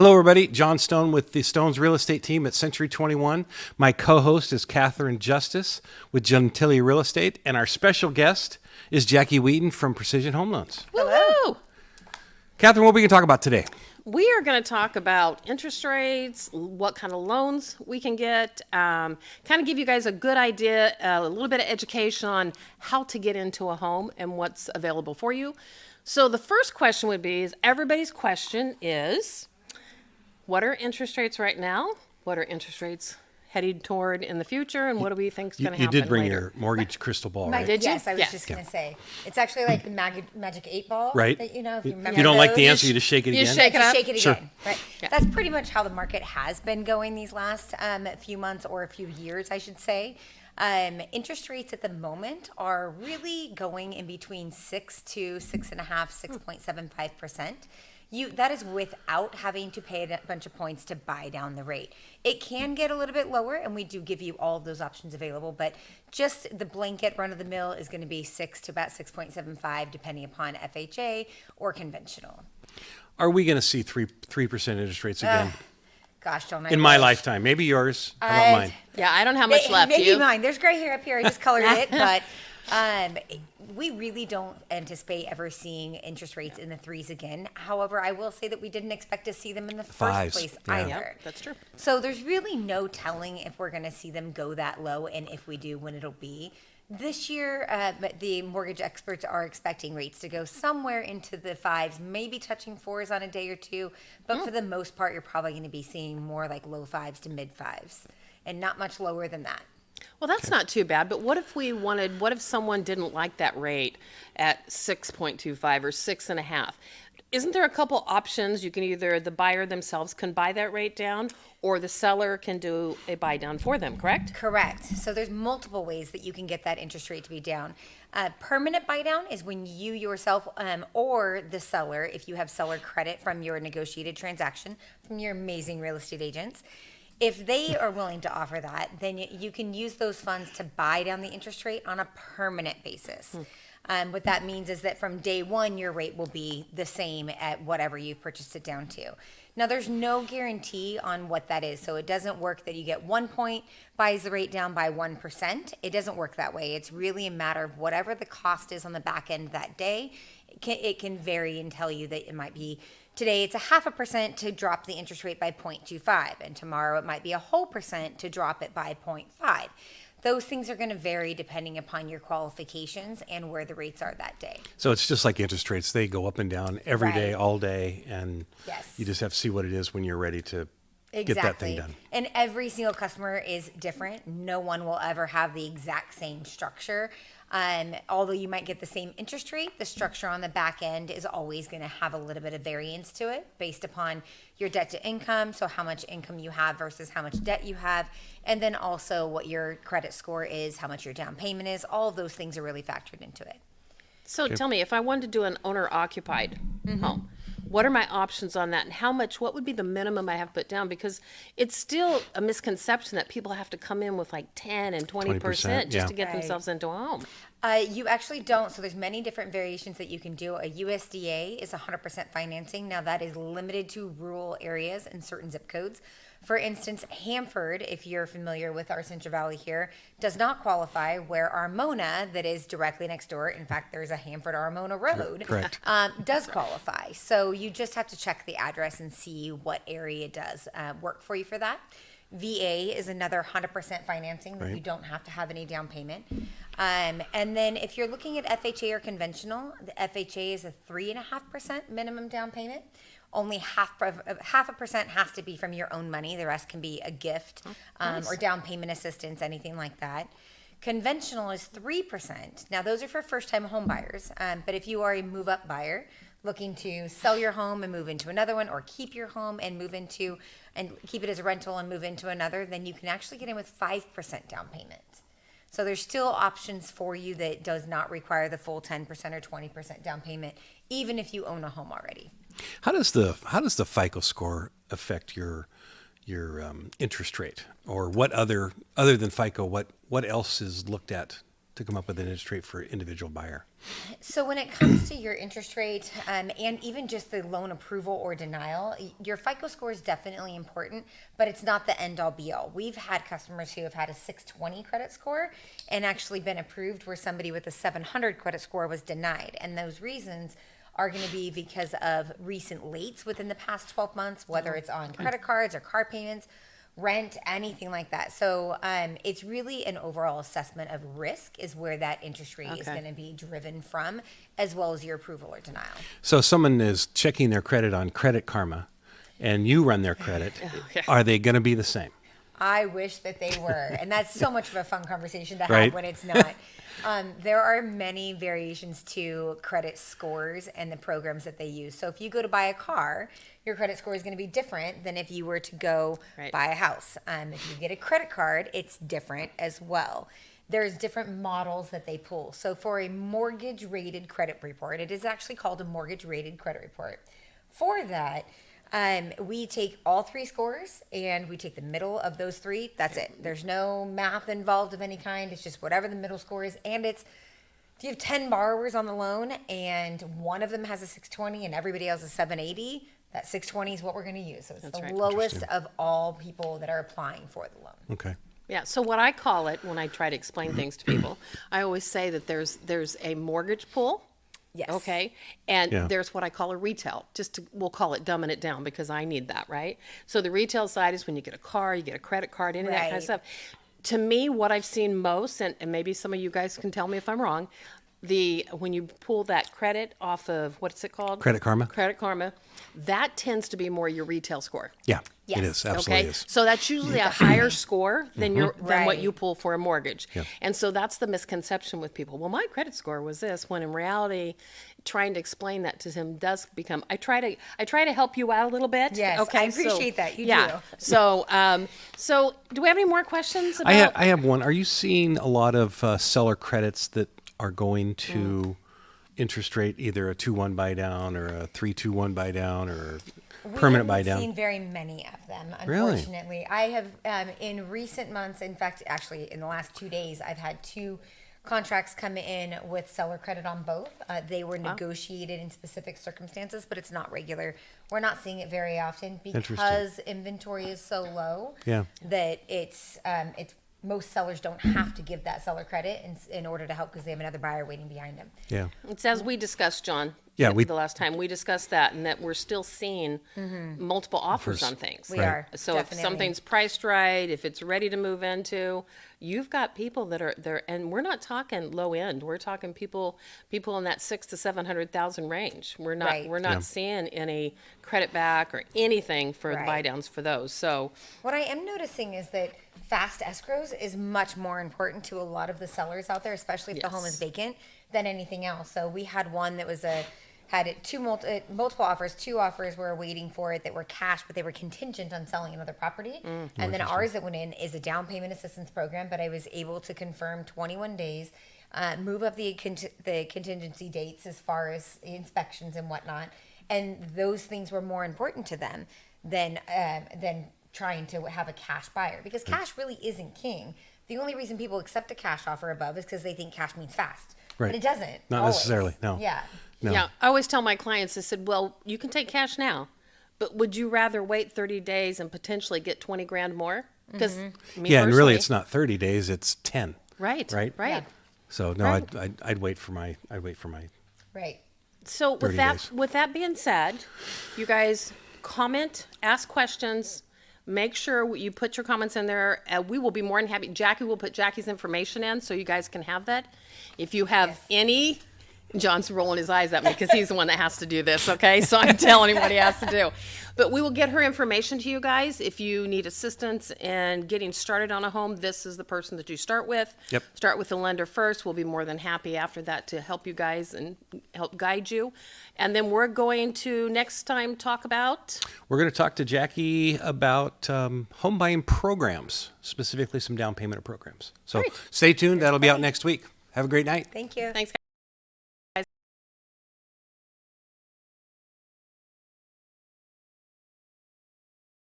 Hello, everybody. John Stone with the Stones Real Estate Team at Century 21. My co-host is Catherine Justice with Gentili Real Estate, and our special guest is Jackie Wheaton from Precision Home Loans. Hello. Catherine, what are we going to talk about today? We are going to talk about interest rates, what kind of loans we can get, kind of give you guys a good idea, a little bit of education on how to get into a home and what's available for you. So the first question would be, everybody's question is, what are interest rates right now? What are interest rates headed toward in the future? And what do we think is going to happen You did bring later? your mortgage crystal ball, right? Did you? Yes, I was Yes. just going to say. It's actually like the magic 8 ball. Right. That, if you remember If you don't like the those. answer, you just shake it You again. shake it Just up. shake it Sure. again. Right. Yeah. That's pretty much how the market has been going these last few months or a few years, I should say. Interest rates at the moment are really going in between 6 to 6.5, 6.75%. That is without having to pay a bunch of points to buy down the rate. It can get a little bit lower, and we do give you all of those options available, but just the blanket run of the mill is going to be 6 to about 6.75, depending upon FHA or conventional. Are we going to see 3% interest rates again? Gosh, don't I In my wish. lifetime. Maybe yours. How about I- mine? Yeah, I don't have much left. Maybe You? mine. There's gray hair up here. I just colored it, but we really don't anticipate ever seeing interest rates in the threes again. However, I will say that we didn't expect to see them in the Fives, first place yeah. either. Yep, that's true. So there's really no telling if we're going to see them go that low, and if we do, when it'll be. This year, the mortgage experts are expecting rates to go somewhere into the fives, maybe touching fours on a day or two. But for the most part, you're probably going to be seeing more like low fives to mid fives, and not much lower than that. Well, that's not too bad, but what if someone didn't like that rate at 6.25 or 6.5? Isn't there a couple options? You can either, the buyer themselves can buy that rate down, or the seller can do a buy down for them, correct? Correct. So there's multiple ways that you can get that interest rate to be down. Permanent buy down is when you yourself or the seller, if you have seller credit from your negotiated transaction from your amazing real estate agents, if they are willing to offer that, then you can use those funds to buy down the interest rate on a permanent basis. What that means is that from day one, your rate will be the same at whatever you purchased it down to. Now, there's no guarantee on what that is. So it doesn't work that you get 1 point, buys the rate down by 1%. It doesn't work that way. It's really a matter of whatever the cost is on the back end that day. It can vary and tell you that it might be today it's a 0.5% to drop the interest rate by 0.25, and tomorrow it might be a whole percent to drop it by 0.5. Those things are going to vary depending upon your qualifications and where the rates are that day. So it's just like interest rates. They go up and down every day, Right. all day, and Yes. you just have to see what it is when you're ready to get that thing done. And every single customer is different. No one will ever have the exact same structure. Although you might get the same interest rate, the structure on the back end is always going to have a little bit of variance to it based upon your debt to income. So how much income you have versus how much debt you have. And then also what your credit score is, how much your down payment is. All of those things are really factored into it. So tell me, if I wanted to do an owner-occupied home, what are my options on that, and what would be the minimum I have to put down? Because it's still a misconception that people have to come in with like 10 and 20% just yeah. to get Right. themselves into a home. You actually don't. So there's many different variations that you can do. A USDA is 100% financing. Now that is limited to rural areas and certain zip codes. For instance, Hanford, if you're familiar with our Central Valley here, does not qualify, where Armona, that is directly next door, in fact, there's a Hanford Armona Road, Correct. does qualify. So you just have to check the address and see what area does work for you for that. VA is another 100% financing that Right. you don't have to have any down payment. And then if you're looking at FHA or conventional, the FHA is a 3.5% minimum down payment. Only half a percent has to be from your own money. The rest can be a gift nice. or down payment assistance, anything like that. Conventional is 3%. Now, those are for first-time home buyers. But if you are a move-up buyer looking to sell your home and move into another one, or keep your home and move into and keep it as a rental and move into another, then you can actually get in with 5% down payment. So there's still options for you that does not require the full 10% or 20% down payment, even if you own a home already. How does the FICO score affect your interest rate, or what other than FICO? What else is looked at to come up with an interest rate for individual buyer? So when it comes to your interest rate, and even just the loan approval or denial, your FICO score is definitely important, but it's not the end all be all. We've had customers who have had a 620 credit score and actually been approved where somebody with a 700 credit score was denied. And those reasons are going to be because of recent lates within the past 12 months, whether it's on credit cards or car payments, rent, anything like that. So it's really an overall assessment of risk is where that interest rate is Okay. going to be driven from, as well as your approval or denial. So someone is checking their credit on Credit Karma, and you run their credit. yeah. Are they going to be the same? I wish that they were. And that's so much of a fun conversation to have Right. when it's not. There are many variations to credit scores and the programs that they use. So if you go to buy a car, your credit score is going to be different than if you were to go Right. buy a house. If you get a credit card, it's different as well. There's different models that they pull. So for a mortgage rated credit report, it is actually called a mortgage rated credit report. For that, we take all three scores and we take the middle of those three. That's it. There's no math involved of any kind. It's just whatever the middle score is. And it's, if you have 10 borrowers on the loan and one of them has a 620 and everybody else is 780, that 620 is what we're going to use. So it's That's the right. lowest of all people that are applying for the loan. Okay. Yeah, so what I call it when I try to explain things to people, I always say that there's a mortgage pool. Yes. Okay. And Yeah. there's what I call a retail. We'll call it dumbing it down because I need that, right? So the retail side is when you get a car, you get a credit card, any of that kind of Right. stuff. To me, what I've seen most, and maybe some of you guys can tell me if I'm wrong, when you pull that credit off of, what's it called? Credit Karma? Credit Karma, that tends to be more your retail score. Yeah, Yes. it is. Absolutely Okay, is. so that's usually a higher score than than what Right. you pull for a mortgage. Yeah. And so that's the misconception with people. Well, my credit score was this, when in reality, trying to explain that to him does become. I try to help you out a little bit. Yes, okay, I appreciate that. You yeah. do. So do we have any more questions about? I have one. Are you seeing a lot of seller credits that are going to interest rate, either a 2-1 buy down or a 3-2-1 buy down or permanent buy We haven't down? seen very many of them, Really? unfortunately. I have, in recent months, in fact, actually in the last 2 days, I've had 2 contracts come in with seller credit on both. They were negotiated in specific circumstances, but it's not regular. We're not seeing it very often because inventory is so low Yeah. that it's most sellers don't have to give that seller credit in order to help because they have another buyer waiting behind them. Yeah. It's as we discussed, John. Yeah, the last time we discussed that, and that we're still seeing multiple offers on things. We are, So if definitely. something's priced right, if it's ready to move into, you've got people that are there, and we're not talking low end. We're talking people in that 600,000 to 700,000 range. We're not Right. not Yeah. seeing any credit back or anything for the Right. buy downs for those. So What I am noticing is that fast escrows is much more important to a lot of the sellers out there, especially if the home is Yes. vacant, than anything else. So we had one that was had multiple offers. 2 offers were waiting for it that were cash, but they were contingent on selling another property. And then ours that went in is a down payment assistance program, but I was able to confirm 21 days, move up the contingency dates as far as inspections and whatnot. And those things were more important to them than trying to have a cash buyer, because cash really isn't king. The only reason people accept a cash offer above is because they think cash means fast. Right. But it doesn't. Not always. necessarily, no. Yeah. No. yeah, I always tell my clients, I said, well, you can take cash now, but would you rather wait 30 days and potentially get 20 grand more? Because Yeah, and really, it's not 30 days; it's 10. Right. Right? Right. Yeah. So no, Right. I'd wait for my Right. So 30 days. with that being said, you guys comment, ask questions, make sure you put your comments in there. We will be more than happy. Jackie will put Jackie's information in so you guys can have that. If you have any, John's rolling his eyes at me because he's the one that has to do this, okay? So I'm telling him what he has to do. But we will get her information to you guys. If you need assistance in getting started on a home, this is the person that you start with. Yep. Start with the lender first. We'll be more than happy after that to help you guys and help guide you. And then we're going to next time talk about, We're going to talk to Jackie about home buying programs, specifically some down payment programs. So Great. stay tuned. That'll be out next week. Have a great night. Thank you. thanks.